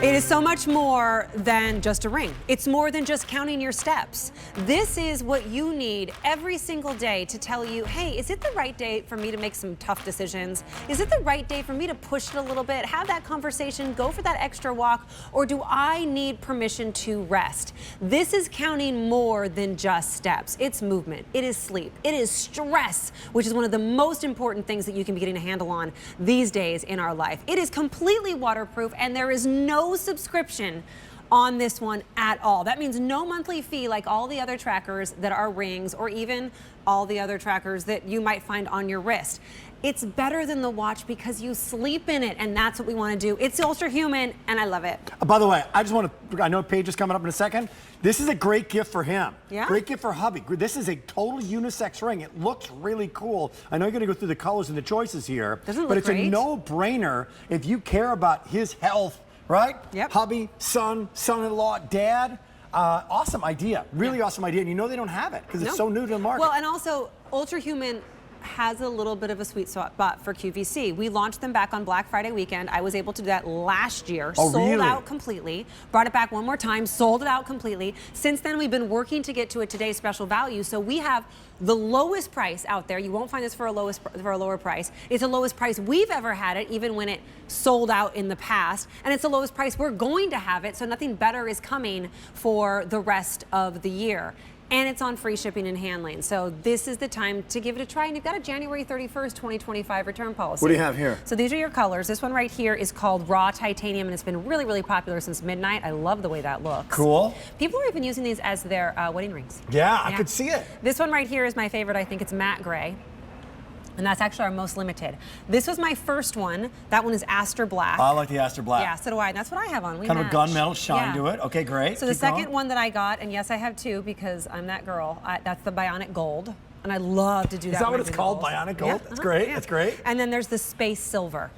It is so much more than just a ring. It's more than just counting your steps. This is what you need every single day to tell you, hey, is it the right day for me to make some tough decisions? Is it the right day for me to push it a little bit, have that conversation, go for that extra walk, or do I need permission to rest? This is counting more than just steps. It's movement, it is sleep, it is stress, which is one of the most important things that you can be getting a handle on these days in our life. It is completely waterproof, and there is no subscription on this one at all. That means no monthly fee like all the other trackers that are rings, or even all the other trackers that you might find on your wrist. It's better than the watch because you sleep in it, and that's what we want to do. It's Ultrahuman, and I love it. By the way, I know Paige is coming up in a second. This is a great gift for him. Yeah. Great gift for hubby. This is a total unisex ring. It looks really cool. I know you're going to go through the colors and the choices here, but it's great. A no-brainer if you care about his health, right? Yep. Hubby, son, son-in-law, dad. Awesome idea. Really awesome idea. And you know they don't have it because it's so new to the market. Well, and also Ultrahuman has a little bit of a sweet spot for QVC. We launched them back on Black Friday weekend. I was able to do that last year. Oh, sold really? out completely. Brought it back one more time, sold it out completely. Since then, we've been working to get to a today's special value. So we have the lowest price out there. You won't find this for a lower price. It's the lowest price we've ever had it, even when it sold out in the past. And it's the lowest price we're going to have it, so nothing better is coming for the rest of the year. And it's on free shipping and handling. So this is the time to give it a try. And you've got a January 31st, 2025 return policy. What do you have here? So these are your colors. This one right here is called Raw Titanium, and it's been really, really popular since midnight. I love the way that looks. Cool. People are even using these as their wedding rings. Yeah, I could see it. This one right here is my favorite. I think it's matte gray. And that's actually our most limited. This was my first one. That one is Aster Black. I like the Aster Black. Yeah, so do I. And that's what I have on. We kind match. of a gunmetal shine to it. Okay, great. So the second one that I got, and yes, I have two because I'm that girl, that's the Bionic Gold. And I love to do that. Is that what it's called, Bionic Gold? Yeah, That's great, that's great. And then there's the Space Silver,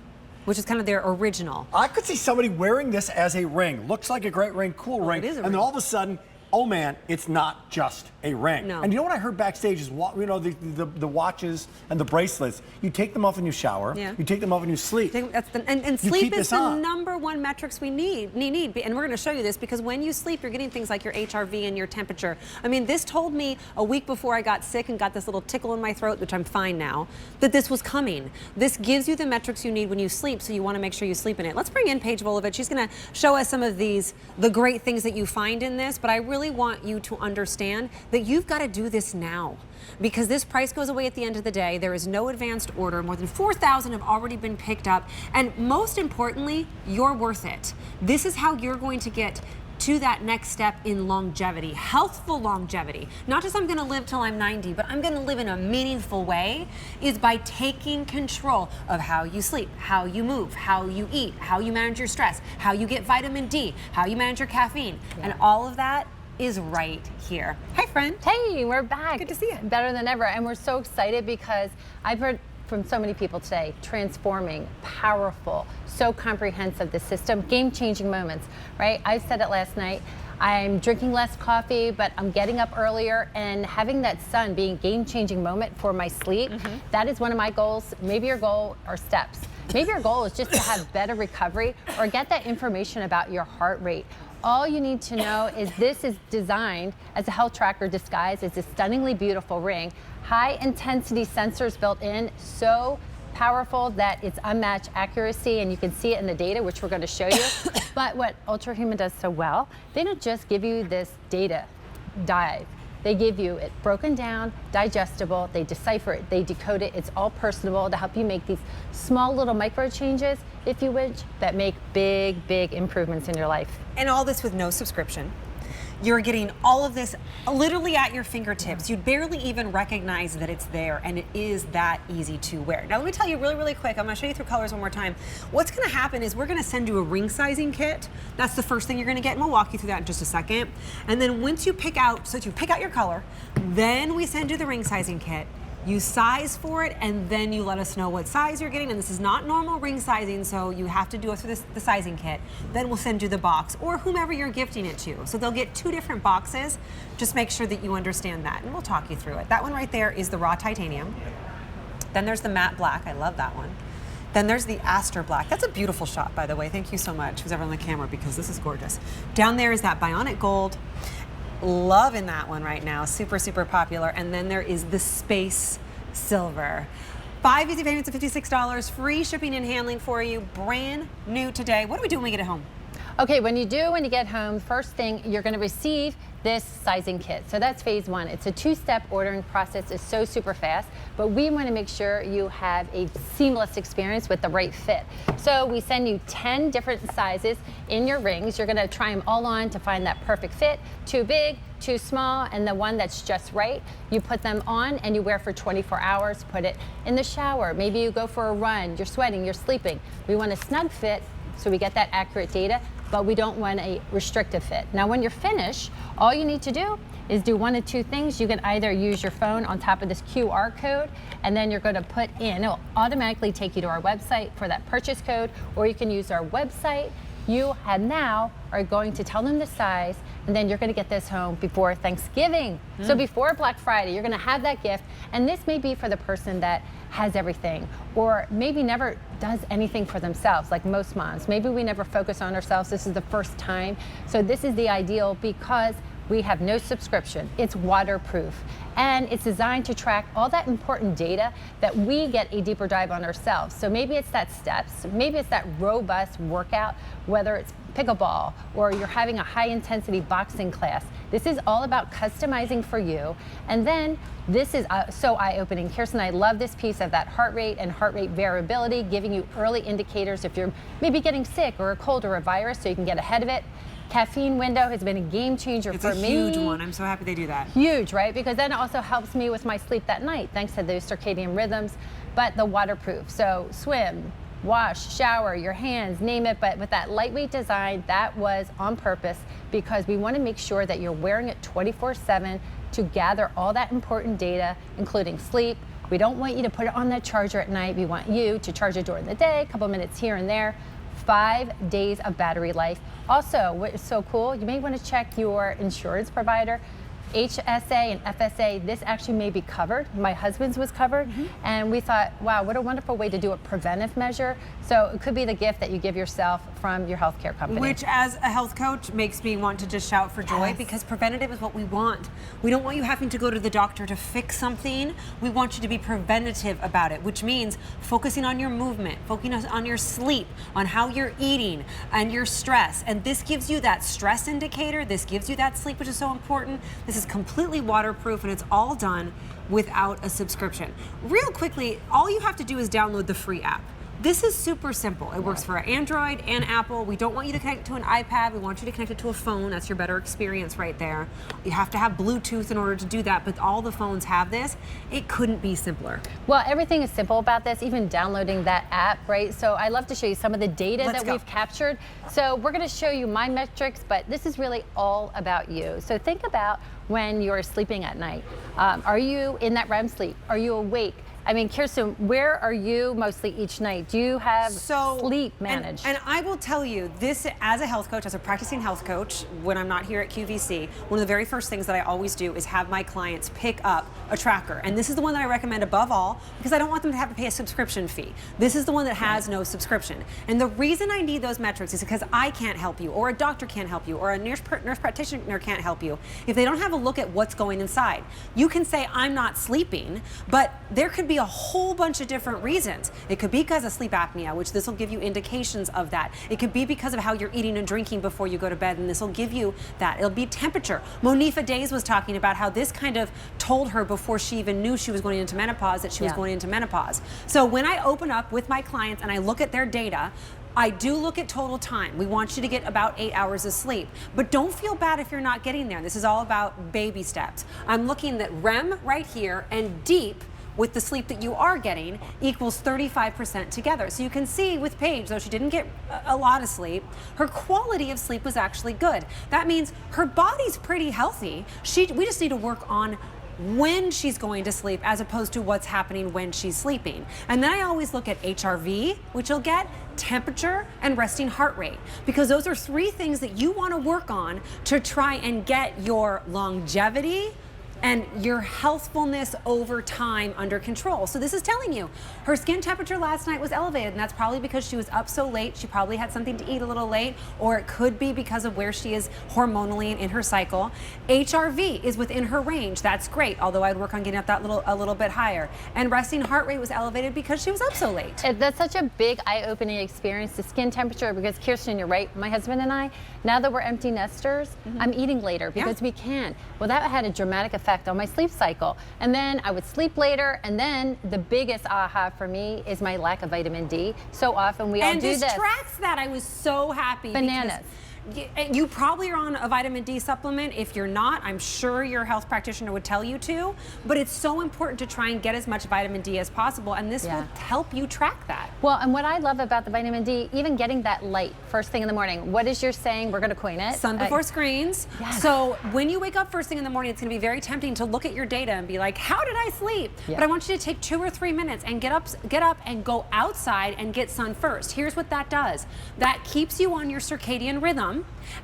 which is kind of their original. I could see somebody wearing this as a ring. Looks like a great ring, cool ring. It is a and ring. then all of a sudden, oh man, it's not just a ring. No. And you know what I heard backstage is, you know, the watches and the bracelets, you take them off when you shower, you take them off when you sleep. And sleep is the number one metrics we need. And we're going to show you this because when you sleep, you're getting things like your HRV and your temperature. I mean, this told me a week before I got sick and got this little tickle in my throat, which I'm fine now, that this was coming. This gives you the metrics you need when you sleep, so you want to make sure you sleep in it. Let's bring in Paige Volovich. She's going to show us some of the great things that you find in this, but I really want you to understand that you've got to do this now because this price goes away at the end of the day. There is no advanced order. More than 4,000 have already been picked up, and most importantly, you're worth it. This is how you're going to get to that next step in longevity, healthful longevity. Not just I'm gonna live till I'm 90, but I'm gonna live in a meaningful way, is by taking control of how you sleep, how you move, how you eat, how you manage your stress, how you get vitamin D, how you manage your caffeine, and all of that is right here. Hi, friend. Hey, we're back. Good to see you. Better than ever. And we're so excited because I've heard from so many people today, transforming, powerful, so comprehensive, the system, game-changing moments, right? I said it last night. I'm drinking less coffee, but I'm getting up earlier, and having that sun being a game-changing moment for my sleep, that is one of my goals. Maybe your goal are steps. Maybe your goal is just to have better recovery or get that information about your heart rate. All you need to know is this is designed as a health tracker disguised as a stunningly beautiful ring. High intensity sensors built in, so powerful that it's unmatched accuracy, and you can see it in the data, which we're going to show you. But what Ultrahuman does so well, they don't just give you this data dive. They give you it broken down, digestible, they decipher it, they decode it, it's all personable to help you make these small little micro changes, if you wish, that make big, big improvements in your life. And all this with no subscription. You're getting all of this literally at your fingertips. You'd barely even recognize that it's there, and it is that easy to wear. Now, let me tell you really, really quick. I'm going to show you through colors one more time. What's going to happen is we're going to send you a ring sizing kit. That's the first thing you're going to get, and we'll walk you through that in just a second. And then once you pick out, so you pick out your color, then we send you the ring sizing kit. You size for it, and then you let us know what size you're getting. And this is not normal ring sizing, so you have to do it through the sizing kit. Then we'll send you the box, or whomever you're gifting it to. So they'll get 2 different boxes. Just make sure that you understand that, and we'll talk you through it. That one right there is the raw titanium. Then there's the matte black. I love that one. Then there's the Aster Black. That's a beautiful shot, by the way. Thank you so much, who's ever on the camera, because this is gorgeous. Down there is that Bionic Gold. Loving that one right now. Super, super popular. And then there is the Space Silver. 5 easy payments of $56, free shipping and handling for you, brand new today. What do we do when we get it home? Okay, when you get home, first thing, you're going to receive this sizing kit. So that's phase one. It's a two-step ordering process. It's so super fast, but we want to make sure you have a seamless experience with the right fit. So we send you 10 different sizes in your rings. You're going to try them all on to find that perfect fit. Too big, too small, and the one that's just right. You put them on and you wear for 24 hours. Put it in the shower. Maybe you go for a run. You're sweating. You're sleeping. We want a snug fit so we get that accurate data, but we don't want a restrictive fit. Now, when you're finished, all you need to do is do one of two things. You can either use your phone on top of this QR code, and then you're going to put in, it'll automatically take you to our website for that purchase code, or you can use our website. You now are going to tell them the size, and then you're going to get this home before Thanksgiving. So before Black Friday, you're going to have that gift, and this may be for the person that has everything, or maybe never does anything for themselves, like most moms. Maybe we never focus on ourselves. This is the first time. So this is the ideal because we have no subscription. It's waterproof, and it's designed to track all that important data that we get a deeper dive on ourselves. So maybe it's that steps, maybe it's that robust workout, whether it's pickleball or you're having a high intensity boxing class. This is all about customizing for you. And then this is so eye-opening. Kirsten, I love this piece of that heart rate and heart rate variability, giving you early indicators if you're maybe getting sick or a cold or a virus, so you can get ahead of it. Caffeine window has been a game changer for me. It's a huge one. I'm so happy they do that. Huge, right? Because then it also helps me with my sleep that night, thanks to those circadian rhythms. But the waterproof, so swim, wash, shower, your hands, name it. But with that lightweight design, that was on purpose because we want to make sure that you're wearing it 24/7 to gather all that important data, including sleep. We don't want you to put it on that charger at night. We want you to charge it during the day, a couple minutes here and there. 5 days of battery life. Also, what is so cool, you may want to check your insurance provider. HSA and FSA, this actually may be covered. My husband's was covered, and we thought, wow, what a wonderful way to do a preventive measure. So it could be the gift that you give yourself from your healthcare company. Which, as a health coach, makes me want to just shout for joy because preventative is what we want. We don't want you having to go to the doctor to fix something. We want you to be preventative about it, which means focusing on your movement, focusing on your sleep, on how you're eating, and your stress. And this gives you that stress indicator. This gives you that sleep, which is so important. This is completely waterproof, and it's all done without a subscription. Real quickly, all you have to do is download the free app. This is super simple. It works for Android and Apple. We don't want you to connect it to an iPad. We want you to connect it to a phone. That's your better experience right there. You have to have Bluetooth in order to do that, but all the phones have this. It couldn't be simpler. Well, everything is simple about this, even downloading that app, right? So I love to show you some of the data that we've captured. So we're going to show you my metrics, but this is really all about you. So think about when you're sleeping at night. Are you in that REM sleep? Are you awake? I mean, Kirsten, where are you mostly each night? Do you have sleep managed? And I will tell you this, as a health coach, as a practicing health coach, when I'm not here at QVC, one of the very first things that I always do is have my clients pick up a tracker. And this is the one that I recommend above all because I don't want them to have to pay a subscription fee. This is the one that has no subscription. And the reason I need those metrics is because I can't help you, or a doctor can't help you, or a nurse practitioner can't help you if they don't have a look at what's going inside. You can say, I'm not sleeping, but there could be a whole bunch of different reasons. It could be because of sleep apnea, which this will give you indications of that. It could be because of how you're eating and drinking before you go to bed, and this will give you that. It'll be temperature. Monifa Days was talking about how this kind of told her before she even knew she was going into menopause that she was going into menopause. So when I open up with my clients and I look at their data, I do look at total time. We want you to get about 8 hours of sleep, but don't feel bad if you're not getting there. This is all about baby steps. I'm looking at REM right here and deep with the sleep that you are getting equals 35% together. So you can see with Paige, though she didn't get a lot of sleep, her quality of sleep was actually good. That means her body's pretty healthy. We just need to work on when she's going to sleep as opposed to what's happening when she's sleeping. And then I always look at HRV, which you'll get, temperature, and resting heart rate, because those are 3 things that you want to work on to try and get your longevity and your healthfulness over time under control. So this is telling you her skin temperature last night was elevated, and that's probably because she was up so late. She probably had something to eat a little late, or it could be because of where she is hormonally in her cycle. HRV is within her range. That's great, although I'd work on getting up that a little bit higher. And resting heart rate was elevated because she was up so late. That's such a big eye-opening experience, the skin temperature, because Kirsten, you're right, my husband and I, now that we're empty nesters, I'm eating later because we can. Well, that had a dramatic effect on my sleep cycle. And then I would sleep later, and then the biggest aha for me is my lack of vitamin D. So often we all do this. And this tracks that. I was so happy. Bananas. You probably are on a vitamin D supplement. If you're not, I'm sure your health practitioner would tell you to, but it's so important to try and get as much vitamin D as possible, and this will help you track that. Well, and what I love about the vitamin D, even getting that light first thing in the morning, what is your saying? We're going to coin it. Sun before screens. Yes. So when you wake up first thing in the morning, it's going to be very tempting to look at your data and be like, how did I sleep? But I want you to take 2 or 3 minutes and get up and go outside and get sun first. Here's what that does. That keeps you on your circadian rhythm,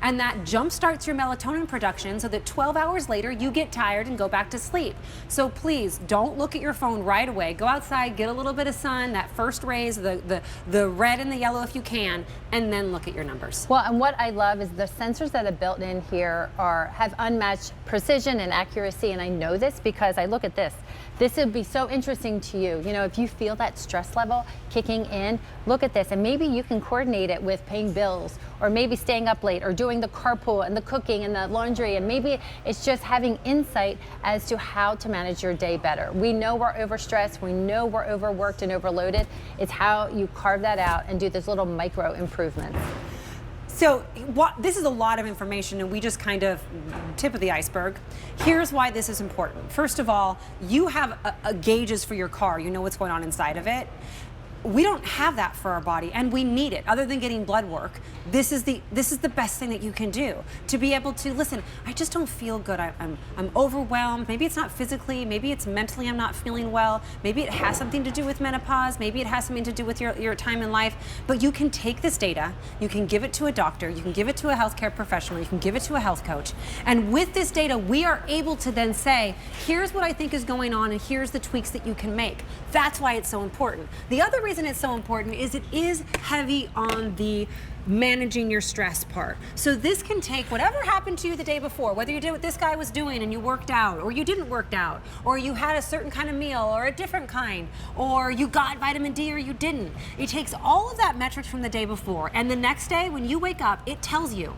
and that jump starts your melatonin production so that 12 hours later you get tired and go back to sleep. So please don't look at your phone right away. Go outside, get a little bit of sun, that first rays, the red and the yellow if you can, and then look at your numbers. Well, and what I love is the sensors that are built in here have unmatched precision and accuracy, and I know this because I look at this. This would be so interesting to you. You know, if you feel that stress level kicking in, look at this, and maybe you can coordinate it with paying bills, or maybe staying up late, or doing the carpool and the cooking and the laundry, and maybe it's just having insight as to how to manage your day better. We know we're overstressed, we know we're overworked and overloaded. It's how you carve that out and do those little micro improvements. So this is a lot of information, and we just kind of tip of the iceberg. Here's why this is important. First of all, you have gauges for your car. You know what's going on inside of it. We don't have that for our body, and we need it. Other than getting blood work, this is the best thing that you can do to be able to listen. I just don't feel good. I'm overwhelmed. Maybe it's not physically. Maybe it's mentally. I'm not feeling well. Maybe it has something to do with menopause. Maybe it has something to do with your time in life. But you can take this data. You can give it to a doctor. You can give it to a healthcare professional. You can give it to a health coach. And with this data, we are able to then say, here's what I think is going on, and here's the tweaks that you can make. That's why it's so important. The other reason it's so important is it is heavy on the managing your stress part. So this can take whatever happened to you the day before, whether you did what this guy was doing and you worked out, or you didn't work out, or you had a certain kind of meal or a different kind, or you got vitamin D or you didn't. It takes all of that metrics from the day before, and the next day when you wake up, it tells you,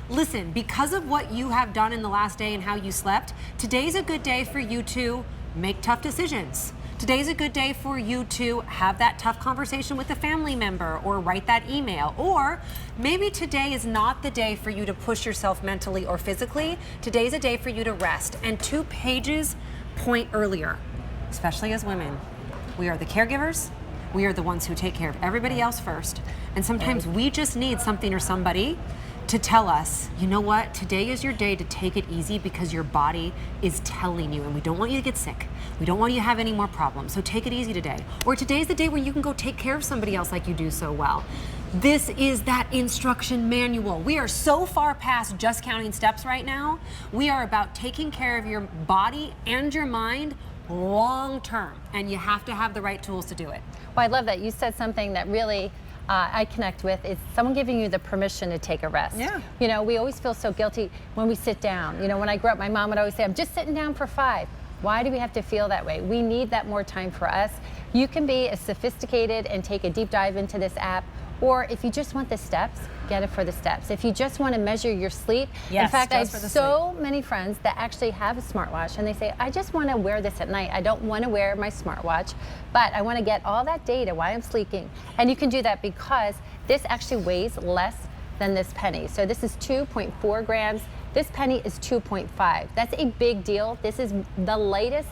listen, because of what you have done in the last day and how you slept, today's a good day for you to make tough decisions. Today's a good day for you to have that tough conversation with a family member, or write that email. Or maybe today is not the day for you to push yourself mentally or physically. Today's a day for you to rest. And 2 pages point earlier, especially as women, we are the caregivers. We are the ones who take care of everybody else first. And sometimes we just need something or somebody to tell us, you know what, today is your day to take it easy because your body is telling you, and we don't want you to get sick. We don't want you to have any more problems, so take it easy today. Or today's the day when you can go take care of somebody else like you do so well. This is that instruction manual. We are so far past just counting steps right now. We are about taking care of your body and your mind long term, and you have to have the right tools to do it. Well, I love that. You said something that really I connect with, is someone giving you the permission to take a rest. Yeah. You know, we always feel so guilty when we sit down. You know, when I grew up, my mom would always say, I'm just sitting down for 5. Why do we have to feel that way? We need that more time for us. You can be as sophisticated and take a deep dive into this app, or if you just want the steps, get it for the steps. If you just want to measure your sleep, yes, in fact, I have so many friends that actually have a smartwatch, and they say, I just want to wear this at night. I don't want to wear my smartwatch, but I want to get all that data while I'm sleeping. And you can do that because this actually weighs less than this penny. So this is 2.4 grams. This penny is 2.5. That's a big deal. This is the lightest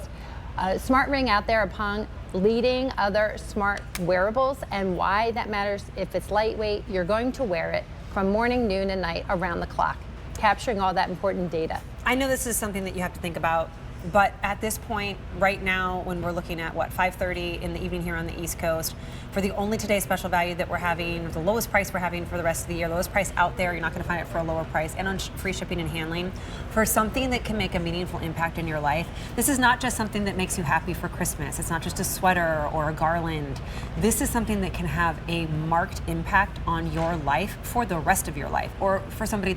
smart ring out there upon leading other smart wearables. And why that matters, if it's lightweight, you're going to wear it from morning, noon, and night around the clock, capturing all that important data. I know this is something that you have to think about But at this point, right now, when we're looking at what, 5:30 in the evening here on the East Coast, for the only today special value that we're having, the lowest price we're having for the rest of the year, lowest price out there, you're not going to find it for a lower price, and on free shipping and handling, for something that can make a meaningful impact in your life. This is not just something that makes you happy for Christmas. It's not just a sweater or a garland. This is something that can have a marked impact on your life for the rest of your life, or for somebody